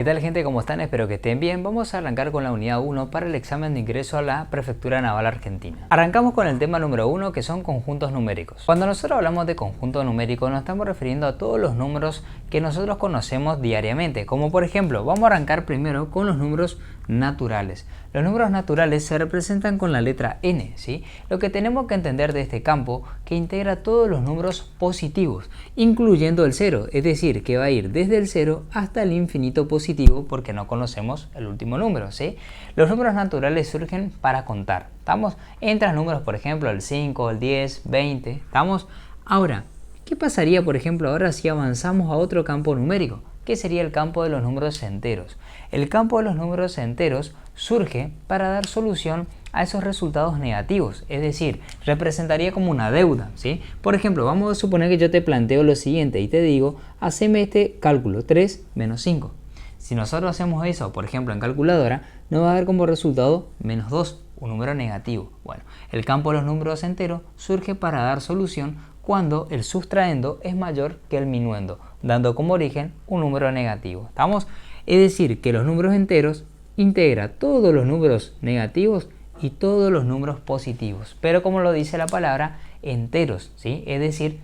¿Qué tal, gente? ¿Cómo están? Espero que estén bien. Vamos a arrancar con la unidad 1 para el examen de ingreso a la Prefectura Naval Argentina. Arrancamos con el tema número 1, que son conjuntos numéricos. Cuando nosotros hablamos de conjunto numérico nos estamos refiriendo a todos los números que nosotros conocemos diariamente, como por ejemplo, vamos a arrancar primero con los números naturales. Los números naturales se representan con la letra n, ¿sí? Lo que tenemos que entender de este campo que integra todos los números positivos, incluyendo el 0, es decir, que va a ir desde el 0 hasta el infinito positivo porque no conocemos el último número, ¿sí? Los números naturales surgen para contar, ¿estamos? Entran números, por ejemplo, el 5, el 10, 20, ¿estamos? Ahora, ¿qué pasaría, por ejemplo, ahora si avanzamos a otro campo numérico? ¿Qué sería el campo de los números enteros? El campo de los números enteros surge para dar solución a esos resultados negativos, es decir, representaría como una deuda, ¿sí? Por ejemplo, vamos a suponer que yo te planteo lo siguiente y te digo, haceme este cálculo, 3 menos 5. Si nosotros hacemos eso, por ejemplo, en calculadora, nos va a dar como resultado menos 2, un número negativo. Bueno, el campo de los números enteros surge para dar solución cuando el sustraendo es mayor que el minuendo, dando como origen un número negativo. ¿Estamos? Es decir, que los números enteros integra todos los números negativos y todos los números positivos, pero como lo dice la palabra, enteros, ¿sí? Es decir,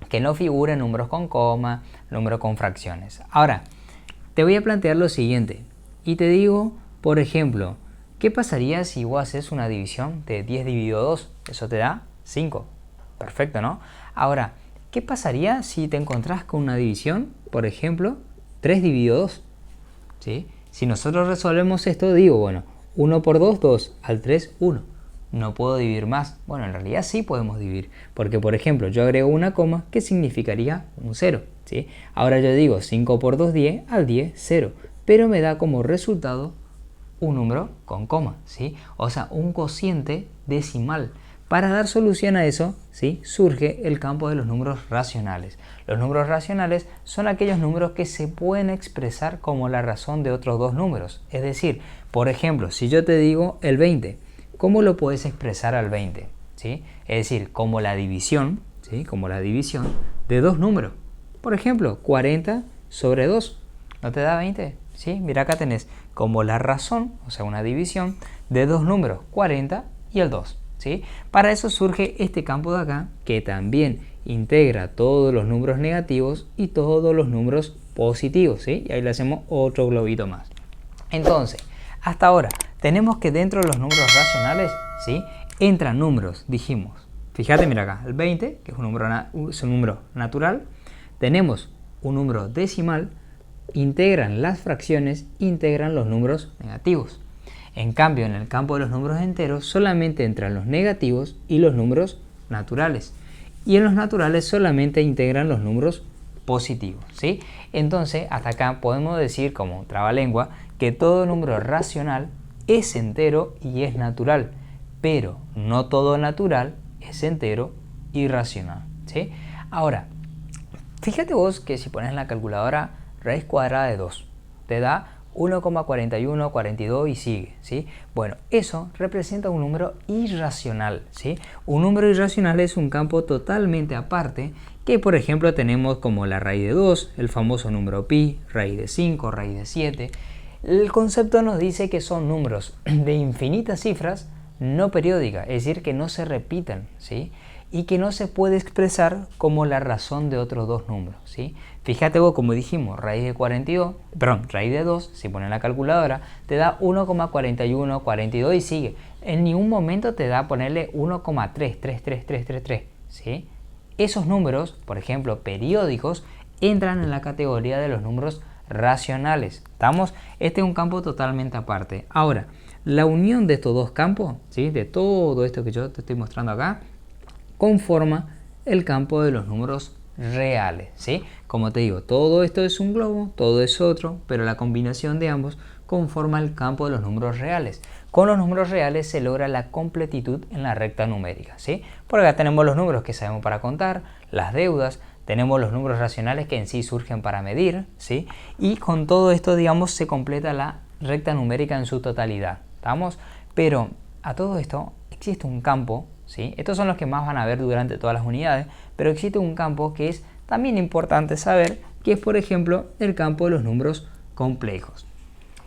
que no figuren números con coma, números con fracciones. Ahora, te voy a plantear lo siguiente y te digo, por ejemplo, ¿qué pasaría si vos haces una división de 10 dividido 2? Eso te da 5. Perfecto, ¿no? Ahora, ¿qué pasaría si te encontrás con una división, por ejemplo, 3 dividido 2? ¿Sí? Si nosotros resolvemos esto, digo, bueno, 1 por 2, 2, al 3, 1. No puedo dividir más. Bueno, en realidad sí podemos dividir, porque por ejemplo, yo agrego una coma que significaría un 0, ¿sí? Ahora yo digo 5 por 2, 10, al 10, 0, pero me da como resultado un número con coma, ¿sí? O sea, un cociente decimal. Para dar solución a eso, ¿sí?, surge el campo de los números racionales. Los números racionales son aquellos números que se pueden expresar como la razón de otros dos números. Es decir, por ejemplo, si yo te digo el 20, ¿cómo lo puedes expresar al 20? ¿Sí? Es decir, como la división, ¿sí?, como la división de dos números. Por ejemplo, 40 sobre 2, ¿no te da 20? ¿Sí? Mira, acá tenés como la razón, o sea, una división de dos números, 40 y el 2. ¿Sí? Para eso surge este campo de acá, que también integra todos los números negativos y todos los números positivos, ¿sí? Y ahí le hacemos otro globito más. Entonces, hasta ahora tenemos que dentro de los números racionales, ¿sí?, entran números, dijimos. Fíjate, mira acá, el 20, que es un número natural. Tenemos un número decimal, integran las fracciones, integran los números negativos. En cambio, en el campo de los números enteros solamente entran los negativos y los números naturales. Y en los naturales solamente integran los números positivos, ¿sí? Entonces, hasta acá podemos decir, como trabalengua, que todo número racional es entero y es natural, pero no todo natural es entero y racional, ¿sí? Ahora, fíjate vos que si pones en la calculadora raíz cuadrada de 2, te da 1,4142 y sigue, ¿sí? Bueno, eso representa un número irracional, ¿sí? Un número irracional es un campo totalmente aparte que, por ejemplo, tenemos como la raíz de 2, el famoso número pi, raíz de 5, raíz de 7. El concepto nos dice que son números de infinitas cifras no periódicas, es decir, que no se repiten, ¿sí?, y que no se puede expresar como la razón de otros dos números, ¿sí? Fíjate vos, como dijimos, raíz de 2, si pones la calculadora, te da 1,4142 y sigue. En ningún momento te da ponerle 1,333333, ¿sí? Esos números, por ejemplo, periódicos, entran en la categoría de los números racionales. ¿Estamos? Este es un campo totalmente aparte. Ahora, la unión de estos dos campos, ¿sí?, de todo esto que yo te estoy mostrando acá, conforma el campo de los números reales, ¿sí? Como te digo, todo esto es un globo, todo es otro, pero la combinación de ambos conforma el campo de los números reales. Con los números reales se logra la completitud en la recta numérica, ¿sí? Por acá tenemos los números que sabemos para contar, las deudas, tenemos los números racionales que en sí surgen para medir, ¿sí? Y con todo esto, digamos, se completa la recta numérica en su totalidad, ¿estamos? Pero a todo esto existe un campo, ¿sí? Estos son los que más van a ver durante todas las unidades, pero existe un campo que es también importante saber, que es, por ejemplo, el campo de los números complejos.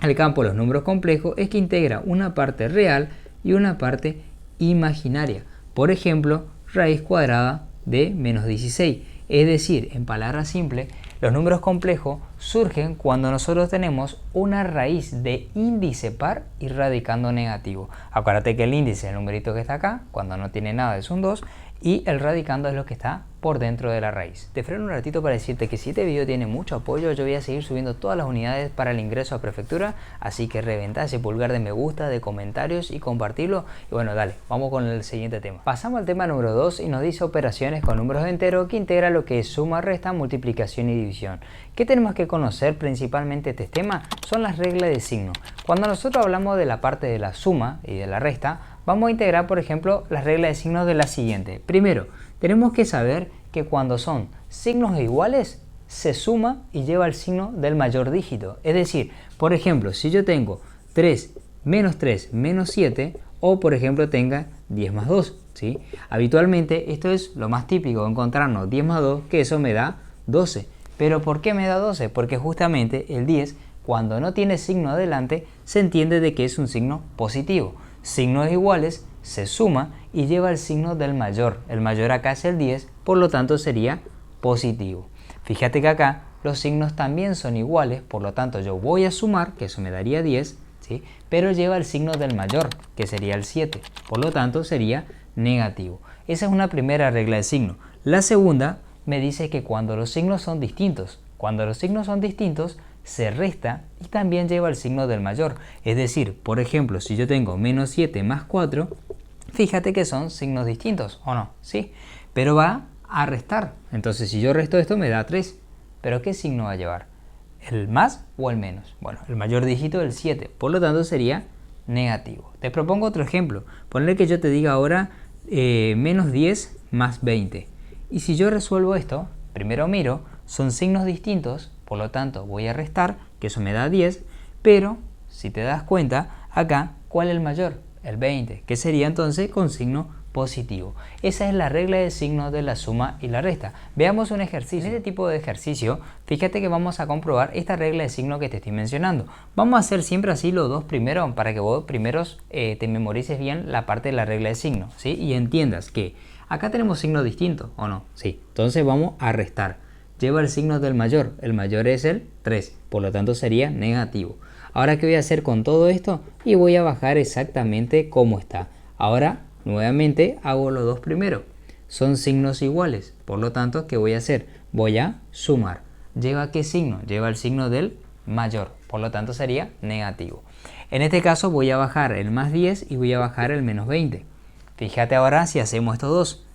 El campo de los números complejos es que integra una parte real y una parte imaginaria. Por ejemplo, raíz cuadrada de menos 16. Es decir, en palabras simples, los números complejos surgen cuando nosotros tenemos una raíz de índice par y radicando negativo. Acuérdate que el índice es el numerito que está acá, cuando no tiene nada es un 2, y el radicando es lo que está por dentro de la raíz. Te freno un ratito para decirte que si este video tiene mucho apoyo, yo voy a seguir subiendo todas las unidades para el ingreso a prefectura, así que reventá ese pulgar de me gusta, de comentarios y compartirlo. Y bueno, dale, vamos con el siguiente tema. Pasamos al tema número 2 y nos dice operaciones con números enteros que integra lo que es suma, resta, multiplicación y división. ¿Qué tenemos que conocer principalmente este tema? Son las reglas de signo. Cuando nosotros hablamos de la parte de la suma y de la resta, vamos a integrar, por ejemplo, las reglas de signos de la siguiente. Primero, tenemos que saber que cuando son signos iguales, se suma y lleva el signo del mayor dígito. Es decir, por ejemplo, si yo tengo 3 menos 7, o por ejemplo tenga 10 más 2, ¿sí? Habitualmente esto es lo más típico, encontrarnos 10 más 2, que eso me da 12. ¿Pero por qué me da 12? Porque justamente el 10, cuando no tiene signo adelante, se entiende de que es un signo positivo. Signos iguales se suma y lleva el signo del mayor. El mayor acá es el 10, por lo tanto sería positivo. Fíjate que acá los signos también son iguales, por lo tanto yo voy a sumar, que eso me daría 10, ¿sí? Pero lleva el signo del mayor, que sería el 7, por lo tanto sería negativo. Esa es una primera regla de signo. La segunda me dice que cuando los signos son distintos, se resta y también lleva el signo del mayor. Es decir, por ejemplo, si yo tengo menos 7 más 4, fíjate que son signos distintos, ¿o no? Sí, pero va a restar. Entonces, si yo resto esto, me da 3. ¿Pero qué signo va a llevar? ¿El más o el menos? Bueno, el mayor dígito es el 7, por lo tanto sería negativo. Te propongo otro ejemplo. Ponle que yo te diga ahora menos 10 más 20. Y si yo resuelvo esto, primero miro, son signos distintos, por lo tanto voy a restar, que eso me da 10, pero si te das cuenta, acá, ¿cuál es el mayor? El 20, que sería entonces con signo positivo. Esa es la regla de signos de la suma y la resta. Veamos un ejercicio. En este tipo de ejercicio, fíjate que vamos a comprobar esta regla de signo que te estoy mencionando. Vamos a hacer siempre así los dos primero, para que vos primeros te memorices bien la parte de la regla de signo, ¿sí? Y entiendas que acá tenemos signos distintos, ¿o no? Sí. Entonces vamos a restar. Lleva el signo del mayor. El mayor es el 3, por lo tanto sería negativo. Ahora, ¿qué voy a hacer con todo esto? Y voy a bajar exactamente como está. Ahora, nuevamente, hago los dos primero. Son signos iguales, por lo tanto, ¿qué voy a hacer? Voy a sumar. ¿Lleva qué signo? Lleva el signo del mayor, por lo tanto sería negativo. En este caso voy a bajar el más 10 y voy a bajar el menos 20. Fíjate ahora si hacemos estos dos.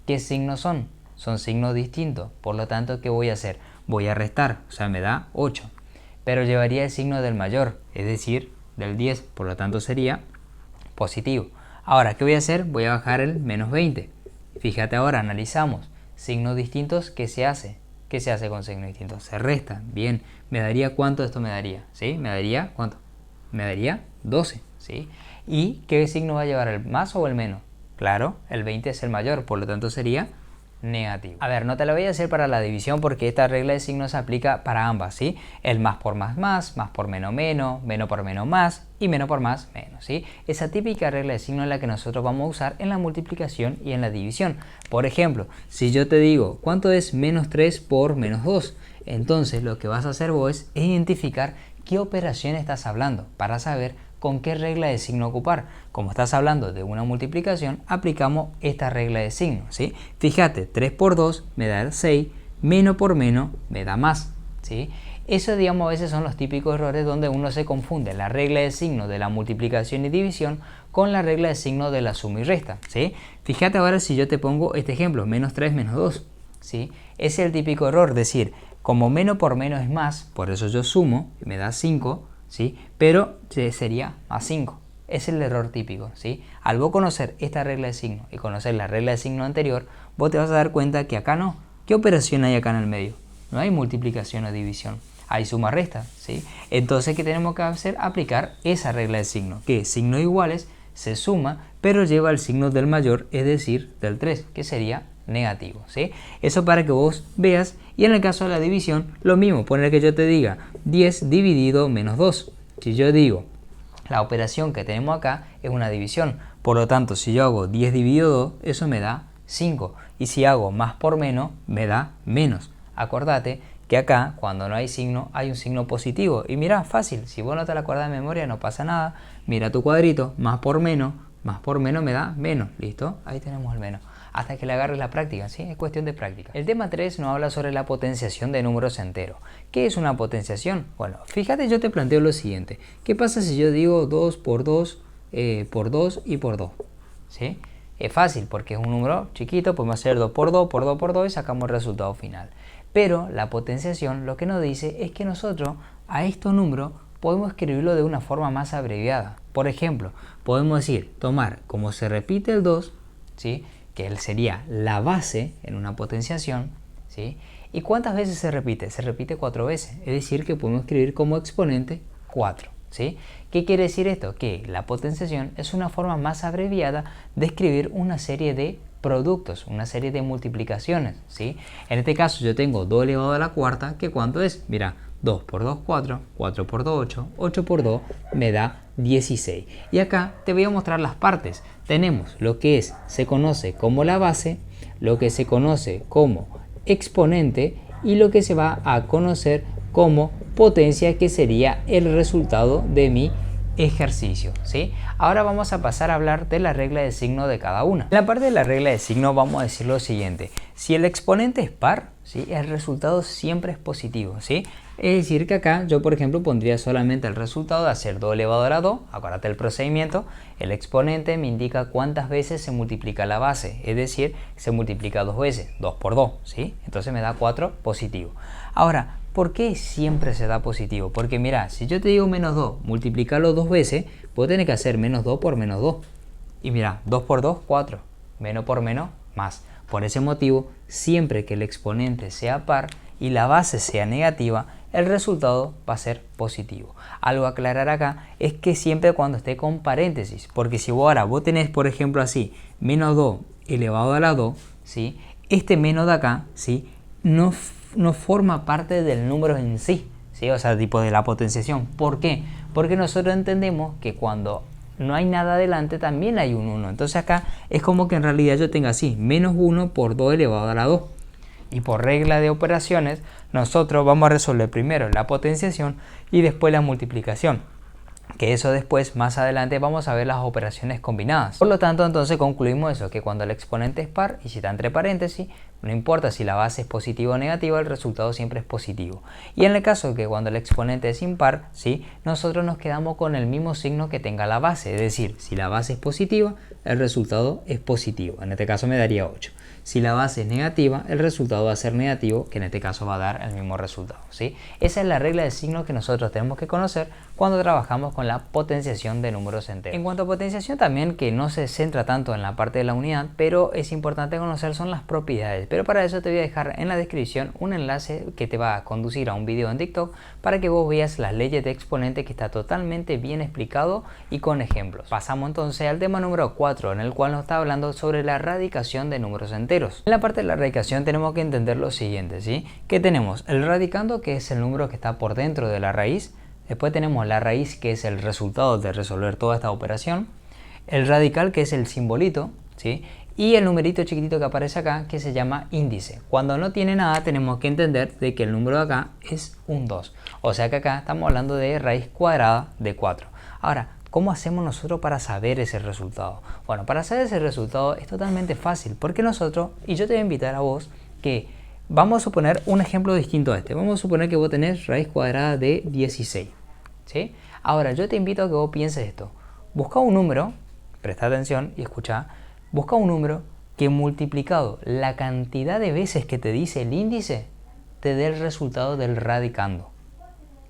¿Qué signos son? Son signos distintos, por lo tanto, ¿qué voy a hacer? Voy a restar, o sea, me da 8, pero llevaría el signo del mayor, es decir, del 10, por lo tanto sería positivo. Ahora, ¿qué voy a hacer? Voy a bajar el menos 20. Fíjate ahora, analizamos, signos distintos, ¿qué se hace? ¿Qué se hace con signos distintos? Se resta, bien, ¿me daría cuánto esto me daría? ¿Sí? ¿Me daría cuánto? Me daría 12, ¿sí? ¿Y qué signo va a llevar, el más o el menos? Claro, el 20 es el mayor, por lo tanto sería negativo. A ver, no te la voy a hacer para la división porque esta regla de signos se aplica para ambas, ¿sí? El más por más, más por menos, menos por menos, más y menos por más, menos, ¿sí? Esa típica regla de signos es la que nosotros vamos a usar en la multiplicación y en la división. Por ejemplo, si yo te digo, ¿cuánto es menos 3 por menos 2? Entonces, lo que vas a hacer vos es identificar qué operación estás hablando para saber con qué regla de signo ocupar. Como estás hablando de una multiplicación, aplicamos esta regla de signo, ¿sí? Fíjate, 3 por 2 me da 6, menos por menos me da más, ¿sí? Eso, digamos, a veces son los típicos errores donde uno se confunde la regla de signo de la multiplicación y división con la regla de signo de la suma y resta, ¿sí? Fíjate ahora si yo te pongo este ejemplo, menos 3 menos 2, ¿sí? Ese es el típico error, decir, como menos por menos es más, por eso yo sumo, me da 5, ¿sí? Pero sería más 5. Es el error típico, ¿sí? Al vos conocer esta regla de signo y conocer la regla de signo anterior, vos te vas a dar cuenta que acá no. ¿Qué operación hay acá en el medio? No hay multiplicación o división, hay suma resta, ¿sí? Entonces, ¿qué tenemos que hacer? Aplicar esa regla de signo, que signos iguales se suma, pero lleva el signo del mayor, es decir, del 3, que sería negativo, ¿sí? Eso para que vos veas. Y en el caso de la división, lo mismo, poner que yo te diga 10 dividido menos 2. Si yo digo, la operación que tenemos acá es una división, por lo tanto, si yo hago 10 dividido 2, eso me da 5. Y si hago más por menos, me da menos. Acordate que acá, cuando no hay signo, hay un signo positivo. Y mira, fácil, si vos no te la acordás de memoria, no pasa nada. Mira tu cuadrito, más por menos me da menos. ¿Listo? Ahí tenemos el menos. Hasta que le agarres la práctica, ¿sí? Es cuestión de práctica. El tema 3 nos habla sobre la potenciación de números enteros. ¿Qué es una potenciación? Bueno, fíjate, yo te planteo lo siguiente. ¿Qué pasa si yo digo 2 por 2 por 2 y por 2? ¿Sí? Es fácil porque es un número chiquito, podemos hacer 2 por 2 por 2 por 2 y sacamos el resultado final. Pero la potenciación lo que nos dice es que nosotros a estos números podemos escribirlo de una forma más abreviada. Por ejemplo, podemos decir, tomar como se repite el 2, ¿sí? Que él sería la base en una potenciación, ¿sí? ¿Y cuántas veces se repite? Se repite 4 veces, es decir, que podemos escribir como exponente 4, ¿sí? ¿Qué quiere decir esto? Que la potenciación es una forma más abreviada de escribir una serie de productos, una serie de multiplicaciones, ¿sí? En este caso yo tengo 2 elevado a la cuarta, que ¿cuánto es? Mira, 2 por 2, 4, 4 por 2, 8, 8 por 2 me da 16. Y acá te voy a mostrar las partes. Tenemos lo que se conoce como la base, lo que se conoce como exponente y lo que se va a conocer como potencia, que sería el resultado de mi ejercicio, ¿sí? Ahora vamos a pasar a hablar de la regla de signo de cada una. En la parte de la regla de signo vamos a decir lo siguiente: si el exponente es par, ¿sí? El resultado siempre es positivo, ¿sí? Es decir que acá yo, por ejemplo, pondría solamente el resultado de hacer 2 elevado a la 2, acuérdate el procedimiento. El exponente me indica cuántas veces se multiplica la base, es decir, se multiplica 2 veces, 2 por 2, ¿sí? Entonces me da 4 positivo. Ahora, ¿por qué siempre se da positivo? Porque mira, si yo te digo menos 2, multiplicarlo 2 veces, vos tenés que hacer menos 2 por menos 2. Y mira, 2 por 2, 4. Menos por menos, más. Por ese motivo, siempre que el exponente sea par y la base sea negativa, el resultado va a ser positivo. Algo a aclarar acá es que siempre cuando esté con paréntesis, porque si vos tenés, por ejemplo, así, menos 2 elevado a la 2, ¿sí? Este menos de acá, ¿sí? no forma parte del número en sí, ¿sí? O sea, tipo de la potenciación. ¿Por qué? Porque nosotros entendemos que cuando no hay nada adelante también hay un 1. Entonces acá es como que en realidad yo tenga así, menos 1 por 2 elevado a la 2. Y por regla de operaciones, nosotros vamos a resolver primero la potenciación y después la multiplicación. Que eso después, más adelante, vamos a ver las operaciones combinadas. Por lo tanto, entonces concluimos eso, que cuando el exponente es par y si está entre paréntesis, no importa si la base es positiva o negativa, el resultado siempre es positivo. Y en el caso de que cuando el exponente es impar, ¿sí? Nosotros nos quedamos con el mismo signo que tenga la base. Es decir, si la base es positiva, el resultado es positivo. En este caso me daría 8. Si la base es negativa, el resultado va a ser negativo, que en este caso va a dar el mismo resultado, ¿sí? Esa es la regla de signo que nosotros tenemos que conocer cuando trabajamos con la potenciación de números enteros. En cuanto a potenciación también, que no se centra tanto en la parte de la unidad, pero es importante conocer son las propiedades. Pero para eso te voy a dejar en la descripción un enlace que te va a conducir a un video en TikTok para que vos veas las leyes de exponente, que está totalmente bien explicado y con ejemplos. Pasamos entonces al tema número 4, en el cual nos está hablando sobre la radicación de números enteros. En la parte de la radicación tenemos que entender lo siguiente, ¿sí? Que tenemos el radicando, que es el número que está por dentro de la raíz. Después tenemos la raíz, que es el resultado de resolver toda esta operación. El radical, que es el simbolito, ¿sí? Y el numerito chiquitito que aparece acá, que se llama índice. Cuando no tiene nada, tenemos que entender de que el número de acá es un 2. O sea que acá estamos hablando de raíz cuadrada de 4. Ahora, ¿cómo hacemos nosotros para saber ese resultado? Bueno, para saber ese resultado es totalmente fácil, porque nosotros, y yo te voy a invitar a vos, que vamos a suponer un ejemplo distinto a este. Vamos a suponer que vos tenés raíz cuadrada de 16, ¿sí? Ahora, yo te invito a que vos pienses esto. Busca un número, presta atención y escucha, busca un número que multiplicado la cantidad de veces que te dice el índice, te dé el resultado del radicando,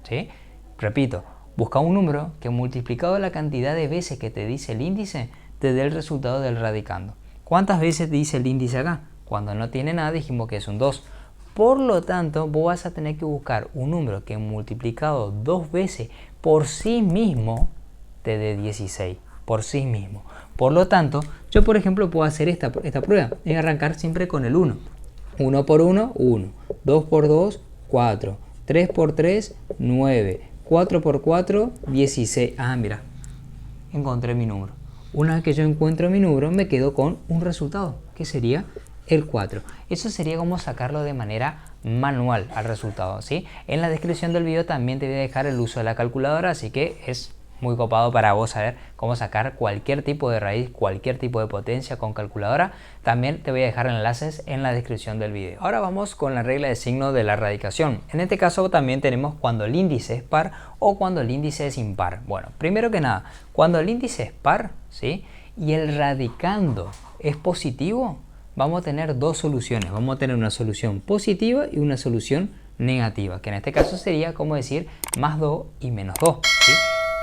¿sí? Repito. Busca un número que multiplicado la cantidad de veces que te dice el índice, te dé el resultado del radicando. ¿Cuántas veces te dice el índice acá? Cuando no tiene nada dijimos que es un 2. Por lo tanto, vos vas a tener que buscar un número que multiplicado 2 veces por sí mismo te dé 16. por sí mismo. Por lo tanto, yo por ejemplo puedo hacer esta prueba y arrancar siempre con el 1. 1 por 1, 1. 2 por 2, 4. 3 por 3, 9. 4 por 4, 16. Ah, mira, encontré mi número. Una vez que yo encuentro mi número, me quedo con un resultado, que sería el 4. Eso sería como sacarlo de manera manual al resultado, ¿sí? En la descripción del video también te voy a dejar el uso de la calculadora, así que es muy copado para vos saber cómo sacar cualquier tipo de raíz, cualquier tipo de potencia con calculadora. También te voy a dejar enlaces en la descripción del video. Ahora vamos con la regla de signo de la radicación. En este caso también tenemos cuando el índice es par o cuando el índice es impar. Bueno, primero que nada, cuando el índice es par, ¿sí?, y el radicando es positivo, vamos a tener dos soluciones. Vamos a tener una solución positiva y una solución negativa, que en este caso sería como decir más 2 y menos 2, ¿sí?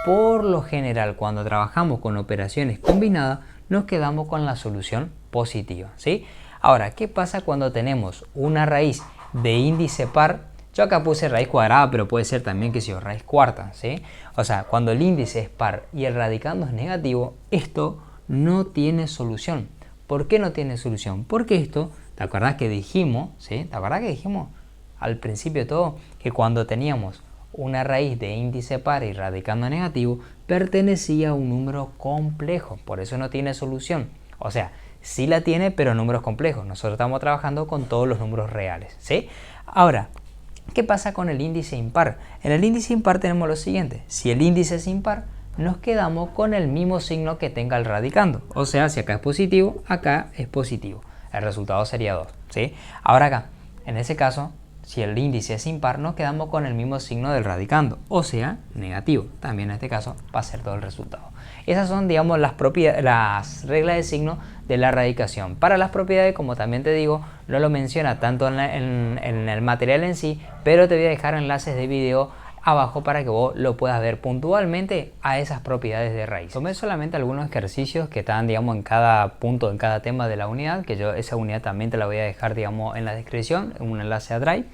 Por lo general, cuando trabajamos con operaciones combinadas, nos quedamos con la solución positiva, ¿sí? Ahora, ¿qué pasa cuando tenemos una raíz de índice par? Yo acá puse raíz cuadrada, pero puede ser también que sea raíz cuarta, ¿sí? O sea, cuando el índice es par y el radicando es negativo, esto no tiene solución. ¿Por qué no tiene solución? Porque esto, ¿te acordás que dijimos, ¿sí? ¿Te acordás que dijimos al principio de todo que cuando teníamos una raíz de índice par y radicando negativo, pertenecía a un número complejo? Por eso no tiene solución. O sea, sí la tiene, pero números complejos. Nosotros estamos trabajando con todos los números reales, ¿sí? Ahora, ¿qué pasa con el índice impar? En el índice impar tenemos lo siguiente. Si el índice es impar, nos quedamos con el mismo signo que tenga el radicando. O sea, si acá es positivo, acá es positivo. El resultado sería 2, ¿sí? Ahora acá, en ese caso, si el índice es impar, nos quedamos con el mismo signo del radicando, o sea, negativo. También en este caso va a ser todo el resultado. Esas son, digamos, las reglas de signo de la radicación. Para las propiedades, como también te digo, no lo menciona tanto en el material en sí, pero te voy a dejar enlaces de video abajo para que vos lo puedas ver puntualmente a esas propiedades de raíz. Tomé solamente algunos ejercicios que están, digamos, en cada punto, en cada tema de la unidad, que yo esa unidad también te la voy a dejar, digamos, en la descripción, en un enlace a Drive.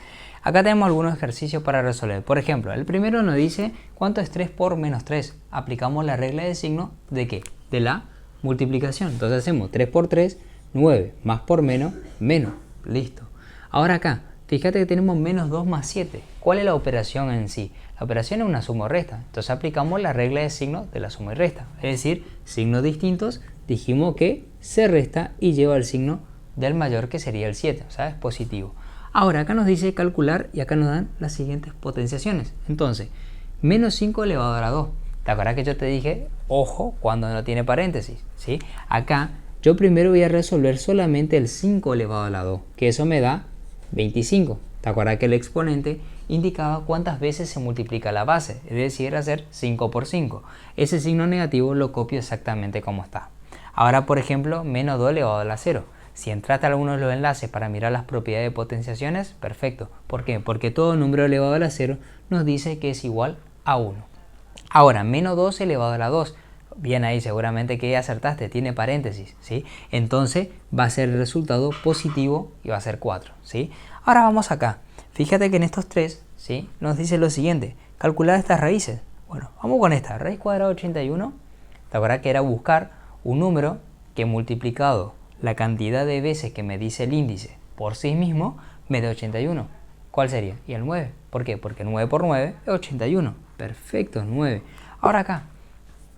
Acá tenemos algunos ejercicios para resolver. Por ejemplo, el primero nos dice cuánto es 3 por menos 3. Aplicamos la regla de signo de ¿qué? De la multiplicación. Entonces hacemos 3 por 3, 9, más por menos, menos. Listo. Ahora acá, fíjate que tenemos menos 2 más 7. ¿Cuál es la operación en sí? La operación es una suma o resta. Entonces aplicamos la regla de signo de la suma y resta. Es decir, signos distintos, dijimos que se resta y lleva el signo del mayor, que sería el 7. O sea, es positivo. Ahora acá nos dice calcular y acá nos dan las siguientes potenciaciones. Entonces, menos 5 elevado a la 2. ¿Te acuerdas que yo te dije, ojo, cuando no tiene paréntesis? ¿Sí? Acá yo primero voy a resolver solamente el 5 elevado a la 2, que eso me da 25. ¿Te acuerdas que el exponente indicaba cuántas veces se multiplica la base? Es decir, hacer 5 por 5. Ese signo negativo lo copio exactamente como está. Ahora, por ejemplo, menos 2 elevado a la 0. Si entraste a alguno de los enlaces para mirar las propiedades de potenciaciones, perfecto. ¿Por qué? Porque todo número elevado a la 0 nos dice que es igual a 1. Ahora, menos 2 elevado a la 2. Bien ahí, seguramente que acertaste, tiene paréntesis, ¿sí? Entonces va a ser el resultado positivo y va a ser 4, ¿sí? Ahora vamos acá. Fíjate que en estos tres, ¿sí?, nos dice lo siguiente. Calcular estas raíces. Bueno, vamos con esta. Raíz cuadrada de 81. La verdad que era buscar un número que multiplicado la cantidad de veces que me dice el índice por sí mismo me dé 81. ¿Cuál sería? Y el 9. ¿Por qué? Porque 9 por 9 es 81. Perfecto, 9. Ahora acá,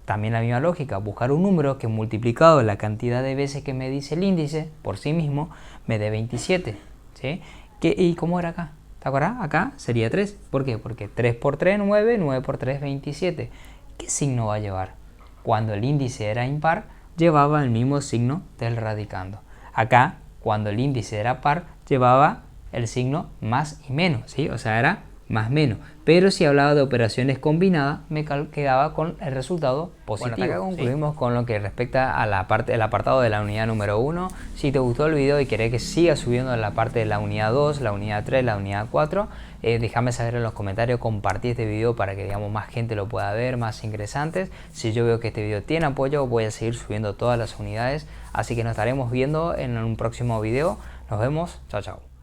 también la misma lógica. Buscar un número que multiplicado la cantidad de veces que me dice el índice por sí mismo me dé 27. ¿Sí? ¿Y cómo era acá? ¿Te acuerdas? Acá sería 3. ¿Por qué? Porque 3 por 3, 9. 9 por 3, 27. ¿Qué signo va a llevar? Cuando el índice era impar, llevaba el mismo signo del radicando. Acá, cuando el índice era par, llevaba el signo más y menos, ¿sí? O sea, era más menos. Pero si hablaba de operaciones combinadas, me quedaba con el resultado positivo. Bueno, acá concluimos con lo que respecta a la parte, el apartado de la unidad número 1. Si te gustó el video y querés que siga subiendo la parte de la unidad 2, la unidad 3, la unidad 4, déjame saber en los comentarios, compartí este video para que, digamos, más gente lo pueda ver, más ingresantes. Si yo veo que este video tiene apoyo, voy a seguir subiendo todas las unidades. Así que nos estaremos viendo en un próximo video. Nos vemos. Chao, chao.